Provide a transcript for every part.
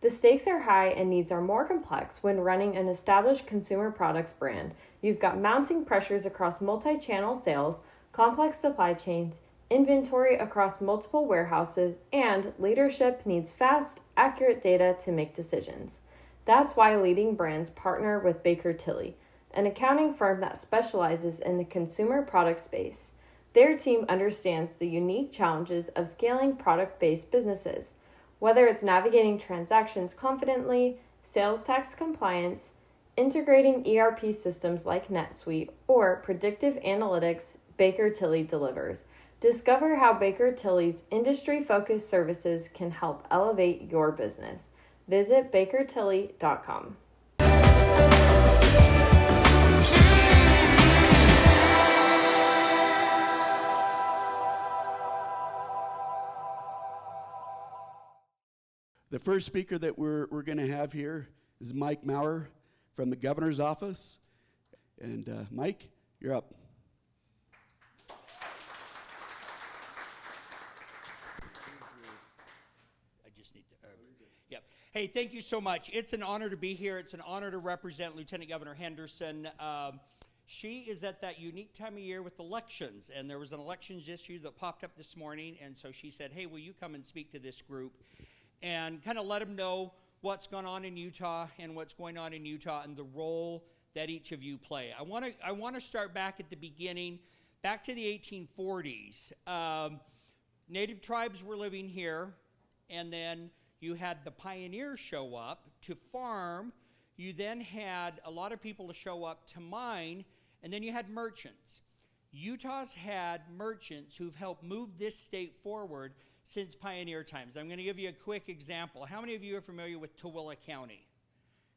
The stakes are high and needs are more complex when running an established consumer products brand. You've got mounting pressures across multi-channel sales, complex supply chains, inventory across multiple warehouses, and leadership needs fast, accurate data to make decisions. That's why leading brands partner with Baker Tilly, an accounting firm that specializes in the consumer product space. Their team understands the unique challenges of scaling product-based businesses, whether it's navigating transactions confidently, sales tax compliance, integrating ERP systems like NetSuite, or predictive analytics. Baker Tilly delivers. Discover how Baker Tilly's industry-focused services can help elevate your business. Visit bakertilly.com. The first speaker that we're going to have here is Mike Mower from the governor's office. And Mike, you're up. Yep. Hey, thank you so much. It's an honor to be here. It's an honor to represent Lieutenant Governor Henderson. She is at that unique time of year with elections, and there was an elections issue that popped up this morning, and so she said, hey, will you come and speak to this group and kind of let them know what's going on in Utah and what's going on in Utah and the role that each of you play. I want to start back at the beginning, back to the 1840s. Native tribes were living here, and then you had the pioneers show up to farm. You then had a lot of people to show up to mine, and then you had merchants. Utah's had merchants who've helped move this state forward since pioneer times. I'm going to give you a quick example. How many of you are familiar with Tooele County?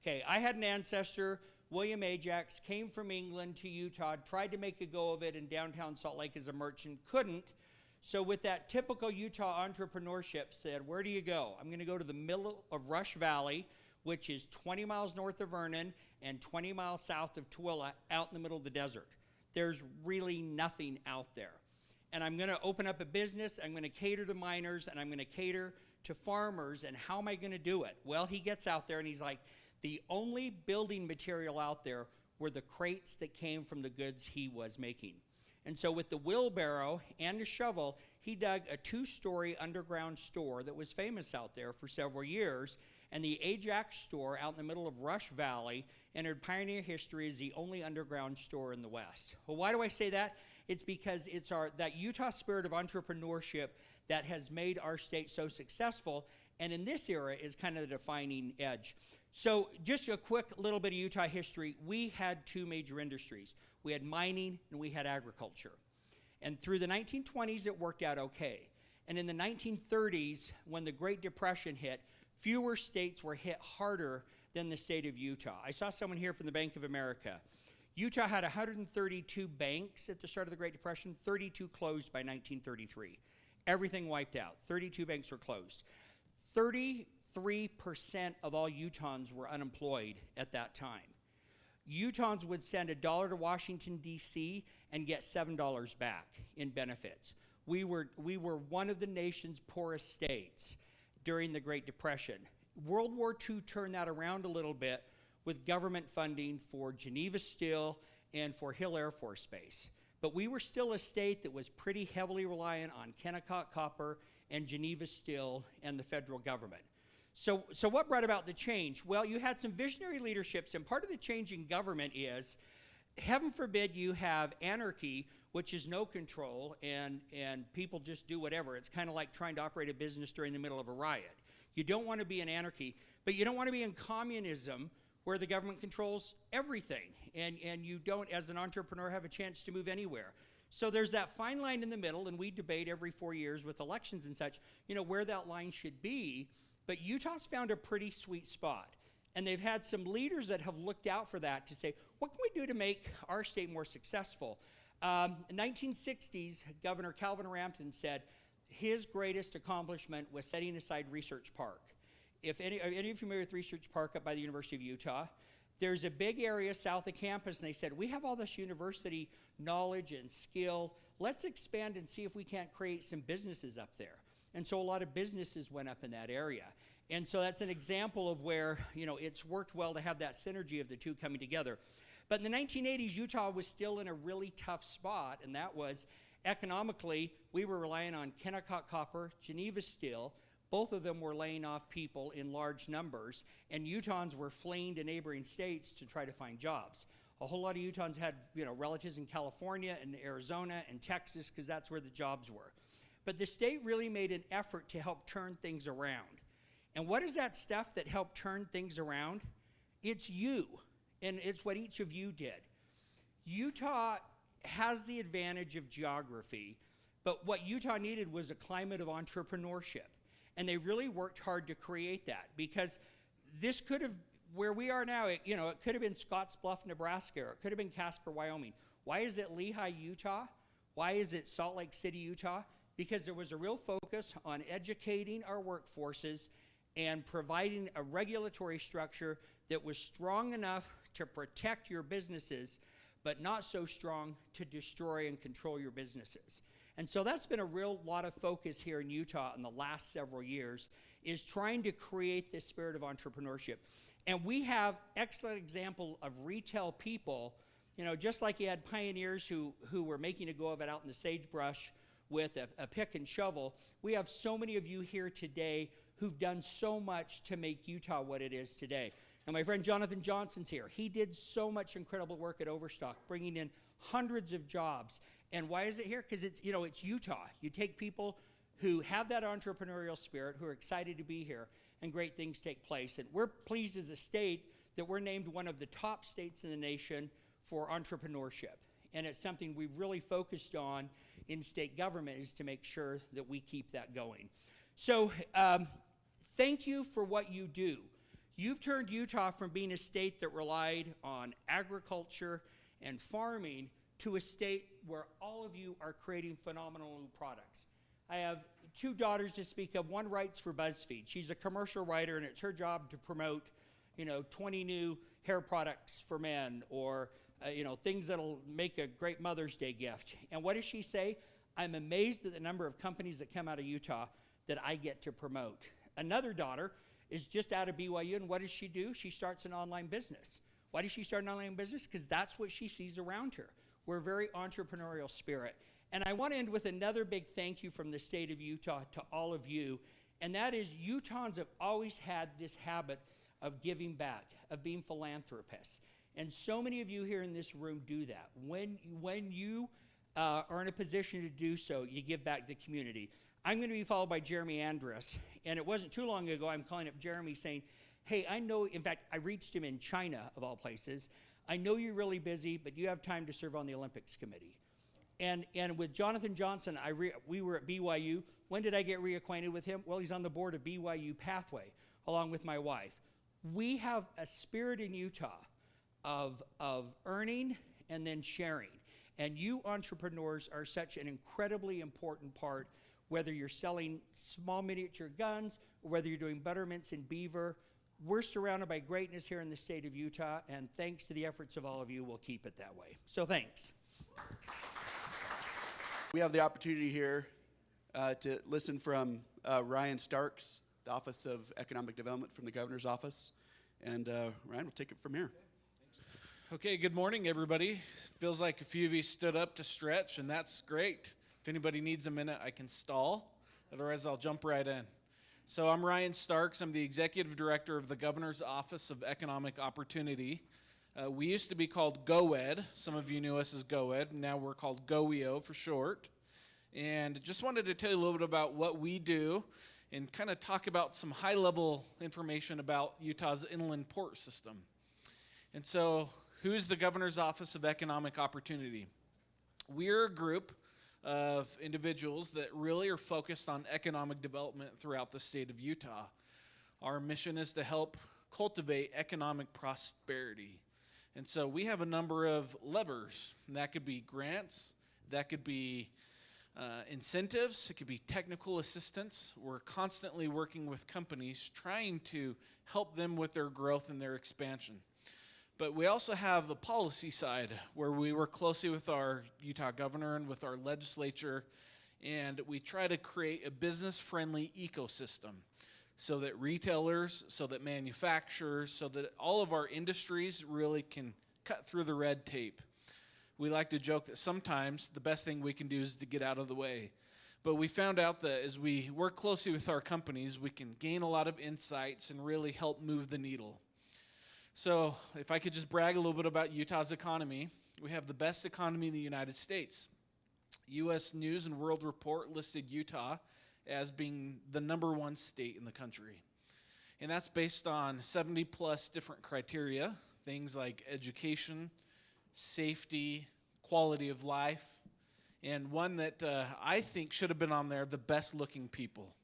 Okay, I had an ancestor, William Ajax, came from England to Utah, tried to make a go of it in downtown Salt Lake as a merchant, couldn't. So with that typical Utah entrepreneurship said, where do you go? I'm going to go to the middle of Rush Valley, which is 20 miles north of Vernon and 20 miles south of Tooele, out in the middle of the desert. There's really nothing out there. And I'm going to open up a business, I'm going to cater to miners, and I'm going to cater to farmers, and how am I going to do it? Well, he gets out there and he's like, the only building material out there were the crates that came from the goods he was making. And so with the wheelbarrow and the shovel, he dug a 2-story underground store that was famous out there for several years. And the Ajax store out in the middle of Rush Valley entered pioneer history as the only underground store in the West. Well, why do I say that? It's because it's that Utah spirit of entrepreneurship that has made our state so successful, and in this era is kind of the defining edge. So just a quick little bit of Utah history. We had 2 major industries. We had mining and we had agriculture. And through the 1920s, it worked out okay. And in the 1930s, when the Great Depression hit, fewer states were hit harder than the state of Utah. I saw someone here from the Bank of America. Utah had 132 banks at the start of the Great Depression, 32 closed by 1933. Everything wiped out. 32 banks were closed. 33% of all Utahns were unemployed at that time. Utahns would send $1 to Washington, D.C. and get $7 back in benefits. We were one of the nation's poorest states during the Great Depression. World War II turned that around a little bit with government funding for Geneva Steel and for Hill Air Force Base. But we were still a state that was pretty heavily reliant on Kennecott Copper and Geneva Steel and the federal government. So what brought about the change? Well, you had some visionary leaderships, and part of the change in government is, heaven forbid you have anarchy, which is no control, and people just do whatever. It's kind of like trying to operate a business during the middle of a riot. You don't want to be in anarchy, but you don't want to be in communism where the government controls everything, and you don't, as an entrepreneur, have a chance to move anywhere. So there's that fine line in the middle, and we debate every 4 years with elections and such, where that line should be. But Utah's found a pretty sweet spot. And they've had some leaders that have looked out for that to say, what can we do to make our state more successful? In the 1960s, Governor Calvin Rampton said his greatest accomplishment was setting aside Research Park. If any of you are familiar with Research Park up by the University of Utah, there's a big area south of campus, and they said, we have all this university knowledge and skill. Let's expand and see if we can't create some businesses up there. And so a lot of businesses went up in that area. And so that's an example of where, it's worked well to have that synergy of the two coming together. But in the 1980s, Utah was still in a really tough spot, and that was economically, we were relying on Kennecott Copper, Geneva Steel. Both of them were laying off people in large numbers, and Utahns were fleeing to neighboring states to try to find jobs. A whole lot of Utahns had, relatives in California and Arizona and Texas because that's where the jobs were. But the state really made an effort to help turn things around. And what is that stuff that helped turn things around? It's you, and it's what each of you did. Utah has the advantage of geography, but what Utah needed was a climate of entrepreneurship. And they really worked hard to create that, because this could have, where we are now, it could have been Scottsbluff, Nebraska, or it could have been Casper, Wyoming. Why is it Lehi, Utah? Why is it Salt Lake City, Utah? Because there was a real focus on educating our workforces and providing a regulatory structure that was strong enough to protect your businesses, but not so strong to destroy and control your businesses. And so that's been a real lot of focus here in Utah in the last several years, is trying to create this spirit of entrepreneurship. And we have excellent example of retail people, just like you had pioneers who were making a go of it out in the sagebrush with a pick and shovel. We have so many of you here today who've done so much to make Utah what it is today. And my friend Jonathan Johnson's here. He did so much incredible work at Overstock, bringing in hundreds of jobs. And why is it here? Because it's Utah. You take people who have that entrepreneurial spirit, who are excited to be here, and great things take place. And we're pleased as a state that we're named one of the top states in the nation for entrepreneurship. And it's something we've really focused on in state government, is to make sure that we keep that going. So thank you for what you do. You've turned Utah from being a state that relied on agriculture and farming to a state where all of you are creating phenomenal new products. I have two daughters to speak of. One writes for BuzzFeed. She's a commercial writer, and it's her job to promote, 20 new hair products for men, or, things that'll make a great Mother's Day gift. And what does she say? I'm amazed at the number of companies that come out of Utah that I get to promote. Another daughter is just out of BYU, and what does she do? She starts an online business. Why does she start an online business? Because that's what she sees around her. We're a very entrepreneurial spirit. And I want to end with another big thank you from the state of Utah to all of you, and that is Utahns have always had this habit of giving back, of being philanthropists. And so many of you here in this room do that. When you are in a position to do so, you give back to the community. I'm going to be followed by Jeremy Andrus, and it wasn't too long ago I'm calling up Jeremy saying, hey, I know, in fact, I reached him in China, of all places. I know you're really busy, but you have time to serve on the Olympics committee. And with Jonathan Johnson, we were at BYU. When did I get reacquainted with him? Well, he's on the board of BYU Pathway, along with my wife. We have a spirit in Utah of earning and then sharing. And you entrepreneurs are such an incredibly important part, whether you're selling small miniature guns or whether you're doing buttermints in Beaver. We're surrounded by greatness here in the state of Utah, and thanks to the efforts of all of you, we'll keep it that way. So thanks. We have the opportunity here to listen from Ryan Starks, the Office of Economic Development from the Governor's Office. And Ryan will take it from here. Okay, good morning, everybody. Feels like a few of you stood up to stretch, and that's great. If anybody needs a minute, I can stall. Otherwise, I'll jump right in. So I'm Ryan Starks. I'm the Executive Director of the Governor's Office of Economic Opportunity. We used to be called GOED. Some of you knew us as GOED. Now we're called GOEO for short. And just wanted to tell you a little bit about what we do and kind of talk about some high-level information about Utah's inland port system. And so, who's the Governor's Office of Economic Opportunity? We're a group of individuals that really are focused on economic development throughout the state of Utah. Our mission is to help cultivate economic prosperity. And so we have a number of levers. And that could be grants, that could be incentives, it could be technical assistance. We're constantly working with companies trying to help them with their growth and their expansion. But we also have the policy side, where we work closely with our Utah governor and with our legislature, and we try to create a business-friendly ecosystem. so that retailers, so that manufacturers, so that all of our industries really can cut through the red tape. We like to joke that sometimes the best thing we can do is to get out of the way. But we found out that as we work closely with our companies, we can gain a lot of insights and really help move the needle. So if I could just brag a little bit about Utah's economy, we have the best economy in the United States. U.S. News and World Report listed Utah as being the #1 state in the country. And that's based on 70 plus different criteria, things like education, safety, quality of life, and one that I think should have been on there, the best looking people.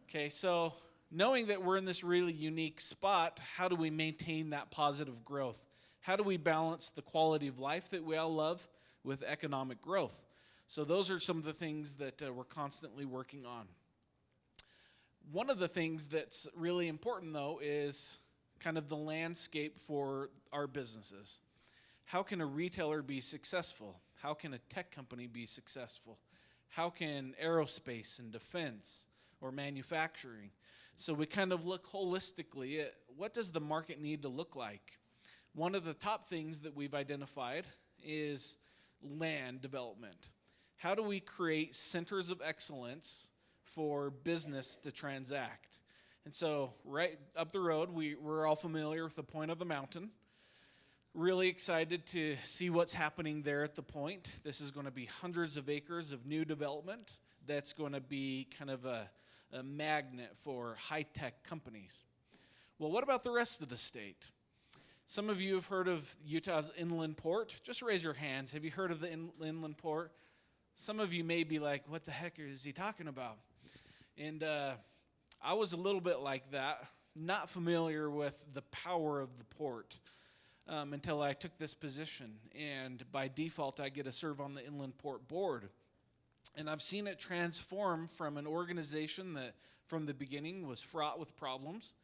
Okay, so knowing that we're in this really unique spot, how do we maintain that positive growth? How do we balance the quality of life that we all love with economic growth? So those are some of the things that we're constantly working on. One of the things that's really important, though, is kind of the landscape for our businesses. How can a retailer be successful? How can a tech company be successful? How can aerospace and defense or manufacturing? So we kind of look holistically at what does the market need to look like? One of the top things that we've identified is land development. How do we create centers of excellence for business to transact? And so right up the road, we're all familiar with the Point of the Mountain. Really excited to see what's happening there at the Point. This is going to be hundreds of acres of new development that's going to be kind of a magnet for high-tech companies. Well, what about the rest of the state? Some of you have heard of Utah's inland port. Just raise your hands. Have you heard of the inland port? Some of you may be like, what the heck is he talking about? And I was a little bit like that, not familiar with the power of the port until I took this position. And by default, I get to serve on the Inland Port Board. And I've seen it transform from an organization that from the beginning was fraught with problems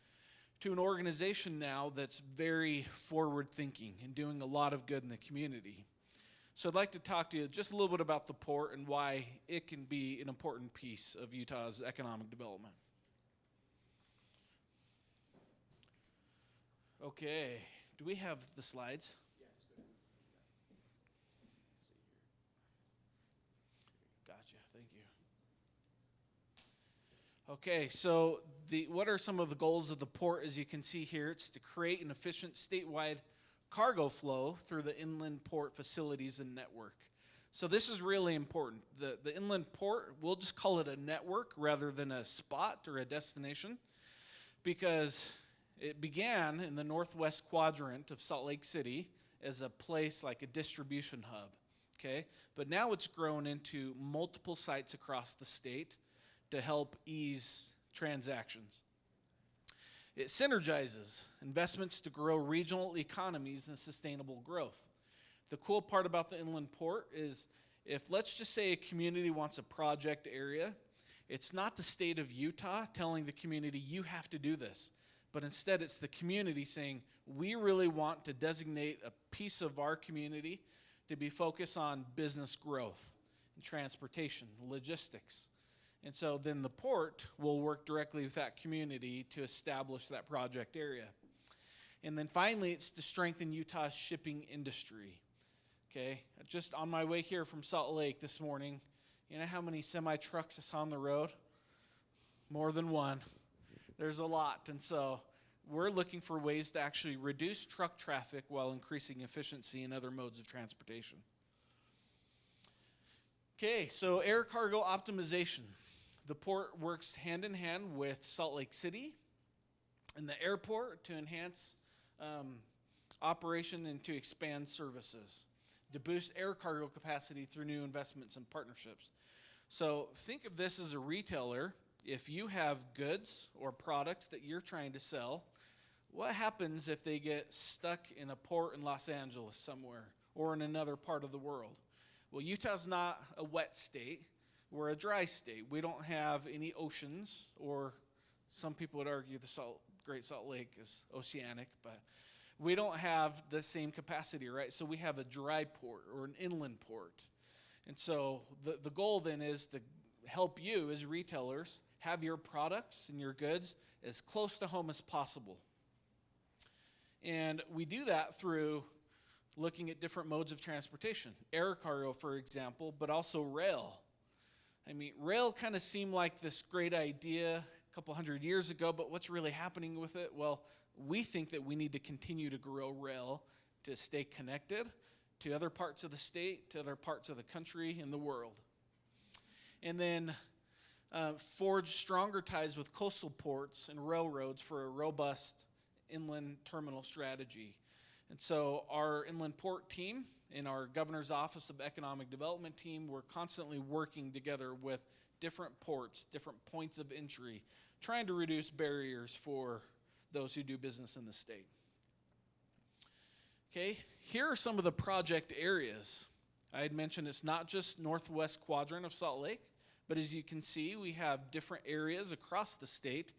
to an organization now that's very forward-thinking and doing a lot of good in the community. So I'd like to talk to you just a little bit about the port and why it can be an important piece of Utah's economic development. Okay, do we have the slides? Gotcha, thank you. Okay, so what are some of the goals of the port? As you can see here, it's to create an efficient statewide cargo flow through the inland port facilities and network. So this is really important. The inland port, we'll just call it a network rather than a spot or a destination, because it began in the northwest quadrant of Salt Lake City as a place like a distribution hub, okay? But now it's grown into multiple sites across the state to help ease transactions. It synergizes investments to grow regional economies and sustainable growth. The cool part about the inland port is if, let's just say, a community wants a project area, it's not the state of Utah telling the community, you have to do this. But instead, it's the community saying, we really want to designate a piece of our community to be focused on business growth and transportation, logistics. And so then the port will work directly with that community to establish that project area. And then finally, it's to strengthen Utah's shipping industry. Okay, just on my way here from Salt Lake this morning, you know how many semi-trucks I saw on the road? More than one. There's a lot. And so we're looking for ways to actually reduce truck traffic while increasing efficiency in other modes of transportation. Okay, so air cargo optimization. The port works hand in hand with Salt Lake City and the airport to enhance operation and to expand services, to boost air cargo capacity through new investments and partnerships. So think of this as a retailer. If you have goods or products that you're trying to sell, what happens if they get stuck in a port in Los Angeles somewhere or in another part of the world? Well, Utah's not a wet state. We're a dry state. We don't have any oceans, or some people would argue the Great Salt Lake is oceanic, but we don't have the same capacity, right? So we have a dry port or an inland port. And so the goal then is to help you as retailers have your products and your goods as close to home as possible. And we do that through looking at different modes of transportation. Air cargo, for example, but also rail. I mean, rail kind of seemed like this great idea a couple hundred years ago, but what's really happening with it? Well, we think that we need to continue to grow rail to stay connected to other parts of the state, to other parts of the country and the world. And then forge stronger ties with coastal ports and railroads for a robust inland terminal strategy. And so our inland port team and our Governor's Office of Economic Development team, we're constantly working together with different ports, different points of entry, trying to reduce barriers for those who do business in the state. Okay, here are some of the project areas. I had mentioned it's not just northwest quadrant of Salt Lake, but as you can see, we have different areas across the state,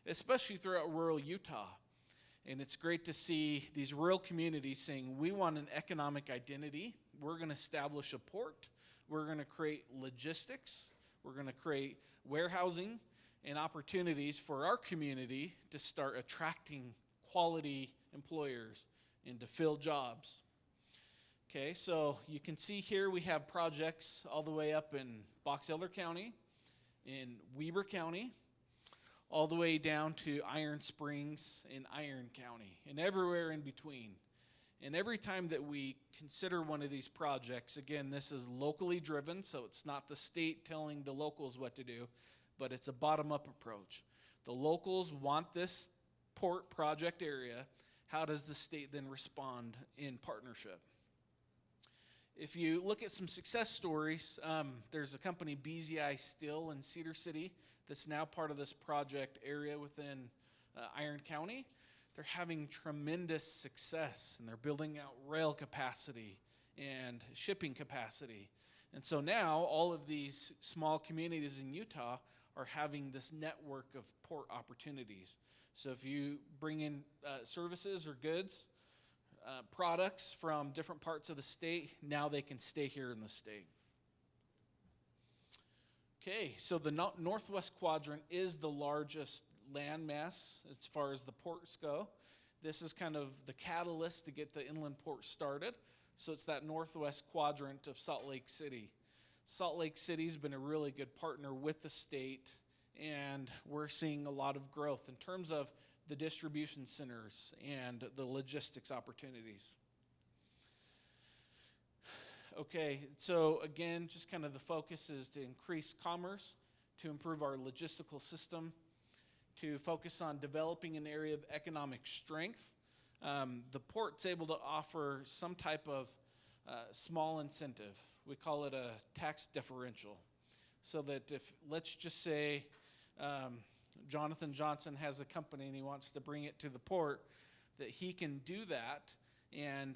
especially throughout rural Utah. And it's great to see these rural communities saying, we want an economic identity. We're going to establish a port. We're going to create logistics. We're going to create warehousing and opportunities for our community to start attracting quality employers and to fill jobs. Okay, so you can see here we have projects all the way up in Box Elder County, in Weber County, all the way down to Iron Springs in Iron County, and everywhere in between. And every time that we consider one of these projects, again, this is locally driven, so it's not the state telling the locals what to do, but it's a bottom-up approach. The locals want this port project area. How does the state then respond in partnership? If you look at some success stories, there's a company, BZI Steel in Cedar City, that's now part of this project area within Iron County. They're having tremendous success, and they're building out rail capacity and shipping capacity. And so now all of these small communities in Utah are having this network of port opportunities. So if you bring in services or goods, products from different parts of the state, now they can stay here in the state. Okay, so the northwest quadrant is the largest landmass as far as the ports go. This is kind of the catalyst to get the inland port started. So it's that northwest quadrant of Salt Lake City. Salt Lake City's been a really good partner with the state, and we're seeing a lot of growth in terms of the distribution centers and the logistics opportunities. Okay, so again, just kind of the focus is to increase commerce, to improve our logistical system, to focus on developing an area of economic strength. The port's able to offer some type of small incentive. We call it a tax differential. So that if, let's just say, Jonathan Johnson has a company and he wants to bring it to the port, that he can do that, and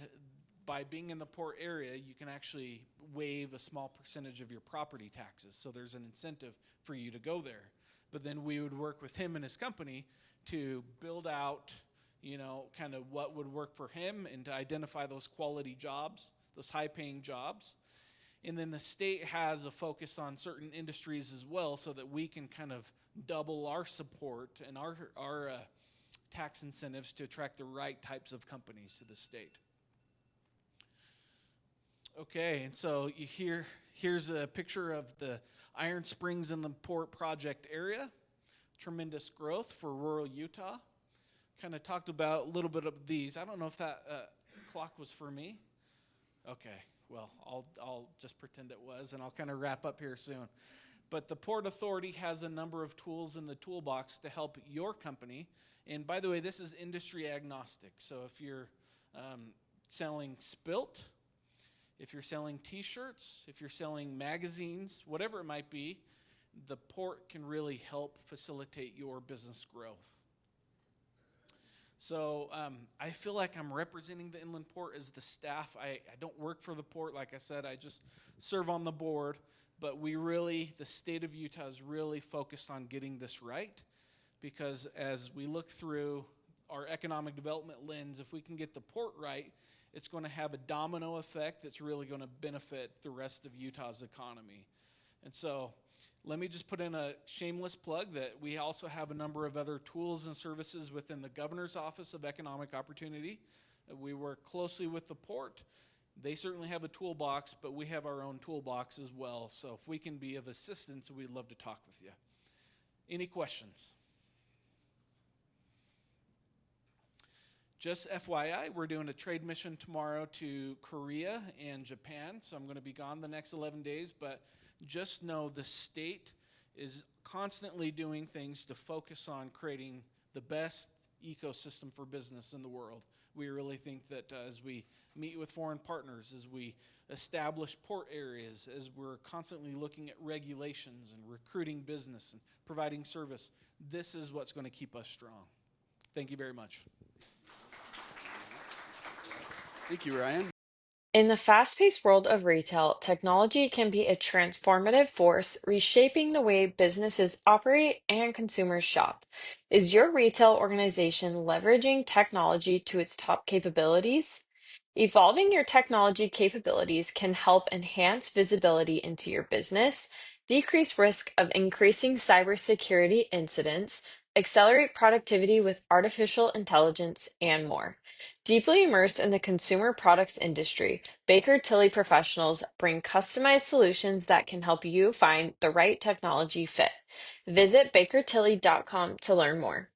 by being in the port area, you can actually waive a small percentage of your property taxes. So there's an incentive for you to go there. But then we would work with him and his company to build out, kind of what would work for him and to identify those quality jobs, those high-paying jobs. And then the state has a focus on certain industries as well, so that we can kind of double our support and our tax incentives to attract the right types of companies to the state. Okay, and so here's a picture of the Iron Springs in the Port project area. Tremendous growth for rural Utah. Kind of talked about a little bit of these. I don't know if that clock was for me. Okay, well, I'll just pretend it was, and I'll kind of wrap up here soon. But the Port Authority has a number of tools in the toolbox to help your company. And by the way, this is industry agnostic. So if you're selling Spilt, if you're selling t-shirts, if you're selling magazines, whatever it might be, the port can really help facilitate your business growth. So I feel like I'm representing the inland port as the staff. I don't work for the port, like I said, I just serve on the board. But the state of Utah is really focused on getting this right, because as we look through our economic development lens, if we can get the port right, it's going to have a domino effect that's really going to benefit the rest of Utah's economy. And so Let me just put in a shameless plug that we also have a number of other tools and services within the Governor's Office of Economic Opportunity. We work closely with the port. They certainly have a toolbox, but we have our own toolbox as well. So if we can be of assistance, we'd love to talk with you. Any questions? Just FYI, we're doing a trade mission tomorrow to Korea and Japan, so I'm going to be gone the next 11 days, but just know the state is constantly doing things to focus on creating the best ecosystem for business in the world. We really think that as we meet with foreign partners, as we establish port areas, as we're constantly looking at regulations and recruiting business and providing service, this is what's going to keep us strong. Thank you very much. Thank you, Ryan. In the fast-paced world of retail, technology can be a transformative force, reshaping the way businesses operate and consumers shop. Is your retail organization leveraging technology to its top capabilities? Evolving your technology capabilities can help enhance visibility into your business, decrease risk of increasing cybersecurity incidents, accelerate productivity with artificial intelligence, and more. Deeply immersed in the consumer products industry, Baker Tilly professionals bring customized solutions that can help you find the right technology fit. Visit bakertilly.com to learn more.